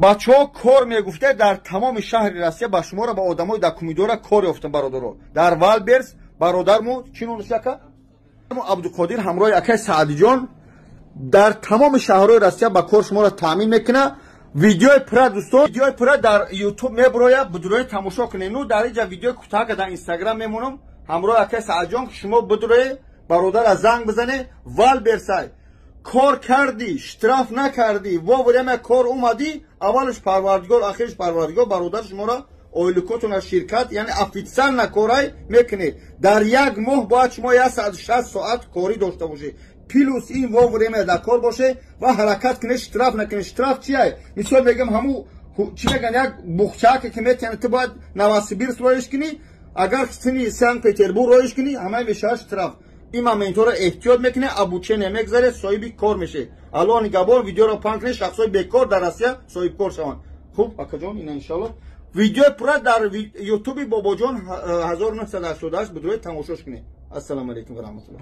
бачаҳо кор мегуфта дар тамоми шаҳри Россия ба шуморо ба одамои докумидора кор ёфтам бародаро. Дар Валберс бародармо чӣ номаш ака? Абдуқодир ҳамроҳи акай Саъдиҷон дар тамоми шаҳрҳои Россия ба кор шуморо таъмин мекуна. Видеои пура дӯстон, видеои пура дар YouTube меброя, бидурои тамошо кунед. Ну дар инҷа видеои кӯтаҳ дар Instagram мемонам. ҳамроҳи акай Саъдиҷон шумо бидурои бародара занг бизане. Валберсай кор кардӣ, штраф накардӣ, во время кор омадӣ, аввалш парвардигор, ахирш парвардигор бародар шуморо ойлукотуна ширкат, яъне офитсиална корай мекунед. Дар як моҳ бояд шумо 160 соат корӣ дошта бошед. Плюс ин во время дар кор боше ва ҳаракат кунед, штраф накунед. Штраф чияй? Мисол мегам ҳаму чӣ меган як бухчааке ки метиҳани ту бояд Новосибирск роиш кунӣ, агар сини Санкт Петербург роиш кунӣ, ҳамаи мешавад штраф. این момент‌ها احتیاط میکنه، ابوچه نمیگذاره، صاحب کار میشه. الان گبار ویدیو رو پاک کنه، شخصای بیکار در آسیا صاحب کار شون. خوب اکا جان این ان شاء الله ویدیو پورا در یوتیوب بابا جان 1988 بدروی تماشاش کنید. السلام علیکم و رحمت الله.